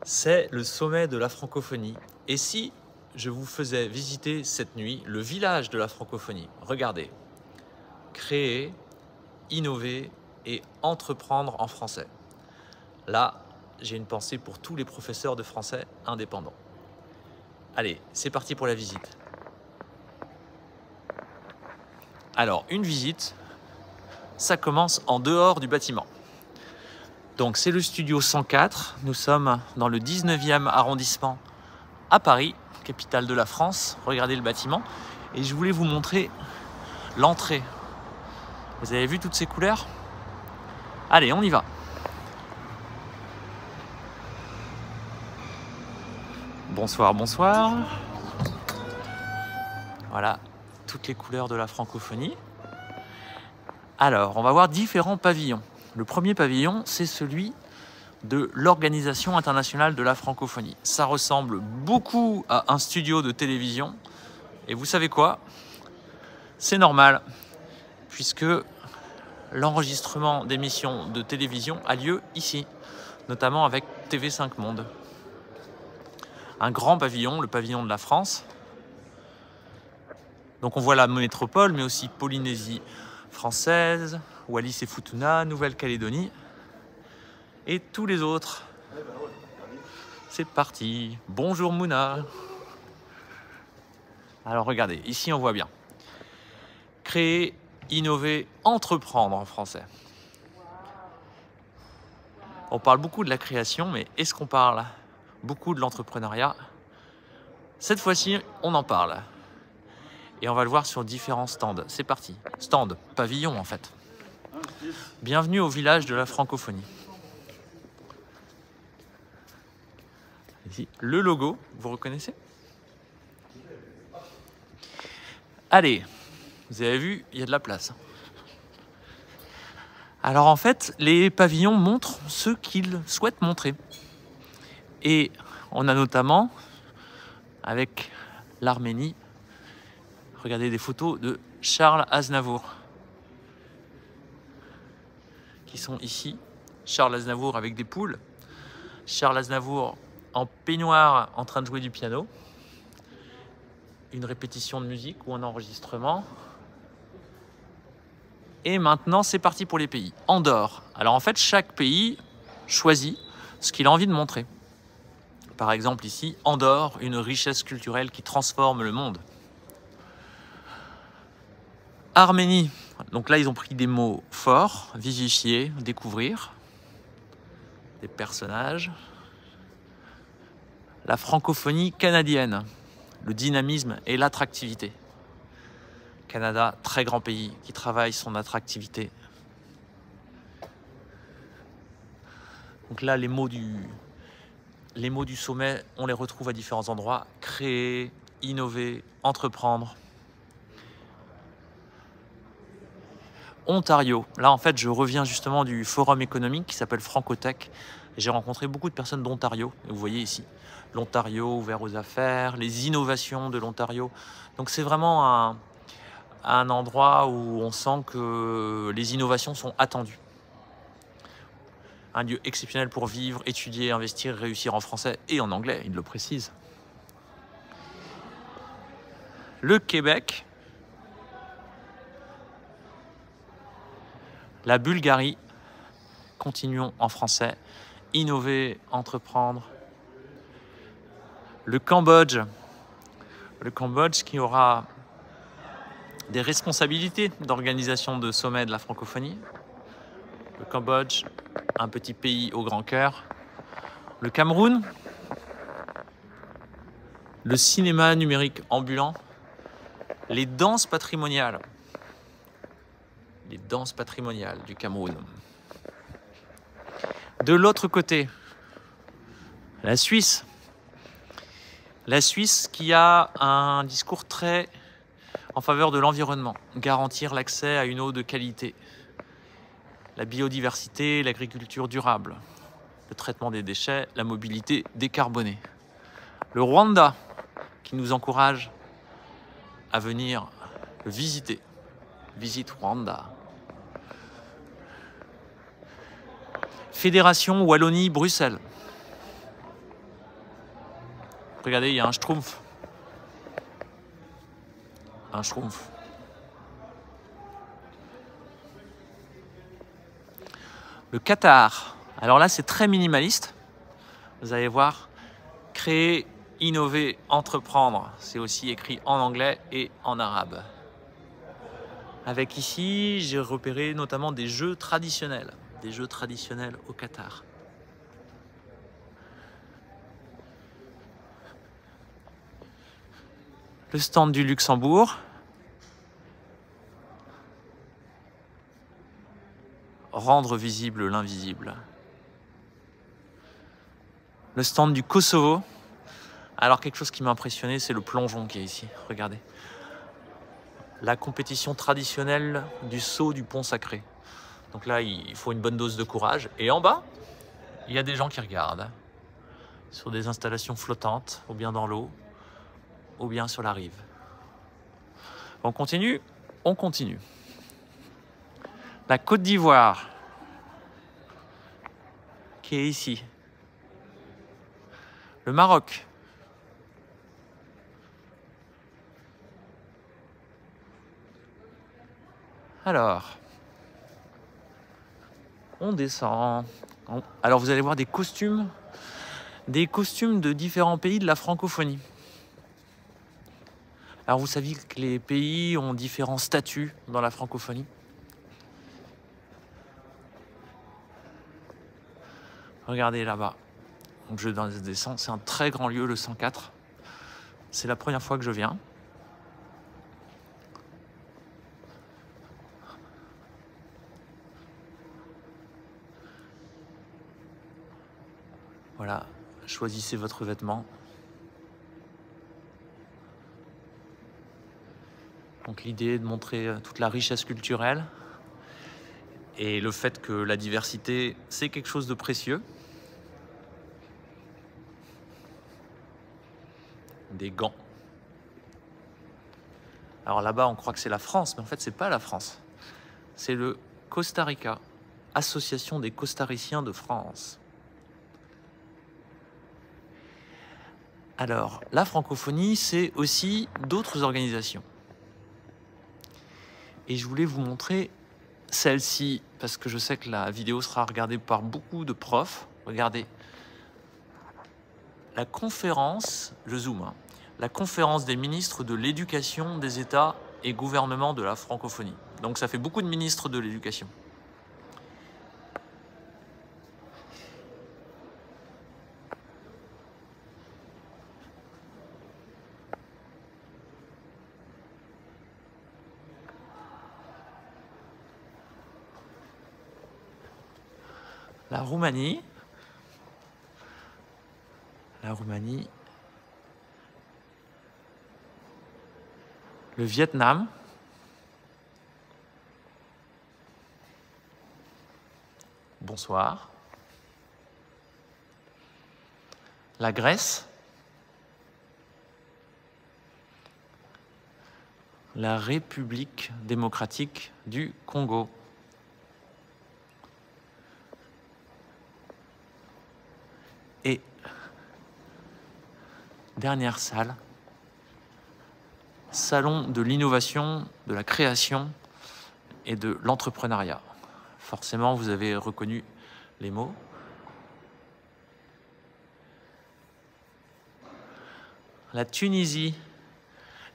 C'est le sommet de la francophonie. Et si je vous faisais visiter cette nuit le village de la francophonie? Regardez, créer, innover et entreprendre en français. Là, j'ai une pensée pour tous les professeurs de français indépendants. Allez, c'est parti pour la visite. Alors, une visite, ça commence en dehors du bâtiment. Donc, c'est le studio 104. Nous sommes dans le 19e arrondissement à Paris, capitale de la France. Regardez le bâtiment. Et je voulais vous montrer l'entrée. Vous avez vu toutes ces couleurs? Allez, on y va. Bonsoir, bonsoir. Voilà, toutes les couleurs de la francophonie. Alors, on va voir différents pavillons. Le premier pavillon, c'est celui de l'Organisation internationale de la francophonie. Ça ressemble beaucoup à un studio de télévision. Et vous savez quoi? C'est normal, puisque l'enregistrement d'émissions de télévision a lieu ici, notamment avec TV5 Monde. Un grand pavillon, le pavillon de la France. Donc on voit la métropole, mais aussi Polynésie française, Wallis et Futuna, Nouvelle-Calédonie et tous les autres. C'est parti. Bonjour Mouna. Alors regardez, ici on voit bien. Créer, innover, entreprendre en français. On parle beaucoup de la création, mais est-ce qu'on parle beaucoup de l'entrepreneuriat? Cette fois-ci, on en parle. Et on va le voir sur différents stands. C'est parti. Stand, pavillon en fait. Bienvenue au village de la francophonie. Ici, le logo, vous reconnaissez? Allez, vous avez vu, il y a de la place. Alors en fait, les pavillons montrent ce qu'ils souhaitent montrer. Et on a notamment, avec l'Arménie, regardez des photos de Charles Aznavour qui sont ici. Charles Aznavour avec des poules. Charles Aznavour en peignoir en train de jouer du piano. Une répétition de musique ou un enregistrement. Et maintenant, c'est parti pour les pays. Andorre. Alors en fait, chaque pays choisit ce qu'il a envie de montrer. Par exemple ici, Andorre, une richesse culturelle qui transforme le monde. Arménie, donc là ils ont pris des mots forts, vivifier, découvrir, des personnages. La francophonie canadienne, le dynamisme et l'attractivité. Canada, très grand pays qui travaille son attractivité. Donc là les mots du sommet, on les retrouve à différents endroits. Créer, innover, entreprendre. Ontario. Là, en fait, je reviens justement du forum économique qui s'appelle Francotech. J'ai rencontré beaucoup de personnes d'Ontario. Vous voyez ici, l'Ontario ouvert aux affaires, les innovations de l'Ontario. Donc, c'est vraiment un endroit où on sent que les innovations sont attendues. Un lieu exceptionnel pour vivre, étudier, investir, réussir en français et en anglais, il le précise. Le Québec. La Bulgarie, continuons en français, innover, entreprendre. Le Cambodge qui aura des responsabilités d'organisation de sommets de la francophonie. Le Cambodge, un petit pays au grand cœur. Le Cameroun, le cinéma numérique ambulant, les danses patrimoniales. Les danses patrimoniales du Cameroun. De l'autre côté, la Suisse. La Suisse qui a un discours très en faveur de l'environnement. Garantir l'accès à une eau de qualité. La biodiversité, l'agriculture durable. Le traitement des déchets, la mobilité décarbonée. Le Rwanda qui nous encourage à venir le visiter. Visite Rwanda. Fédération Wallonie-Bruxelles. Regardez, il y a un schtroumpf. Un schtroumpf. Le Qatar. Alors là, c'est très minimaliste. Vous allez voir, créer, innover, entreprendre. C'est aussi écrit en anglais et en arabe. Avec ici, j'ai repéré notamment des jeux traditionnels. Des jeux traditionnels au Qatar. Le stand du Luxembourg. Rendre visible l'invisible. Le stand du Kosovo. Alors quelque chose qui m'a impressionné, c'est le plongeon qui est ici. Regardez. La compétition traditionnelle du saut du pont sacré. Donc là, il faut une bonne dose de courage. Et en bas, il y a des gens qui regardent. Sur des installations flottantes, ou bien dans l'eau, ou bien sur la rive. On continue? On continue. La Côte d'Ivoire, qui est ici. Le Maroc. Alors, on descend. Alors vous allez voir des costumes de différents pays de la francophonie. Alors vous savez que les pays ont différents statuts dans la francophonie. Regardez là-bas. Donc je descends, c'est un très grand lieu, le 104. C'est la première fois que je viens. Voilà, choisissez votre vêtement. Donc l'idée est de montrer toute la richesse culturelle et le fait que la diversité, c'est quelque chose de précieux. Des gants. Alors là-bas, on croit que c'est la France, mais en fait, c'est pas la France. C'est le Costa Rica, Association des Costariciens de France. Alors, la francophonie, c'est aussi d'autres organisations. Et je voulais vous montrer celle-ci, parce que je sais que la vidéo sera regardée par beaucoup de profs. Regardez. La conférence, je zoome, hein, la conférence des ministres de l'éducation des États et gouvernements de la francophonie. Donc ça fait beaucoup de ministres de l'éducation. La Roumanie. La Roumanie. Le Vietnam. Bonsoir. La Grèce. La République démocratique du Congo. Et dernière salle, salon de l'innovation, de la création et de l'entrepreneuriat. Forcément, vous avez reconnu les mots. La Tunisie.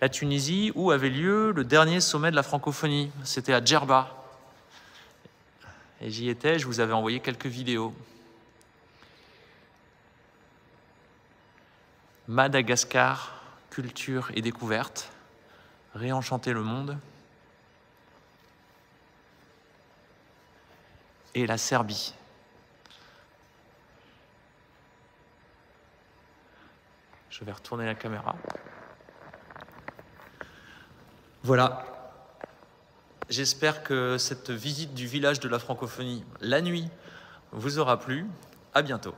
La Tunisie où avait lieu le dernier sommet de la francophonie. C'était à Djerba. Et j'y étais, je vous avais envoyé quelques vidéos. Madagascar, culture et découverte. Réenchanter le monde. Et la Serbie. Je vais retourner la caméra. Voilà. J'espère que cette visite du village de la francophonie, la nuit, vous aura plu. À bientôt.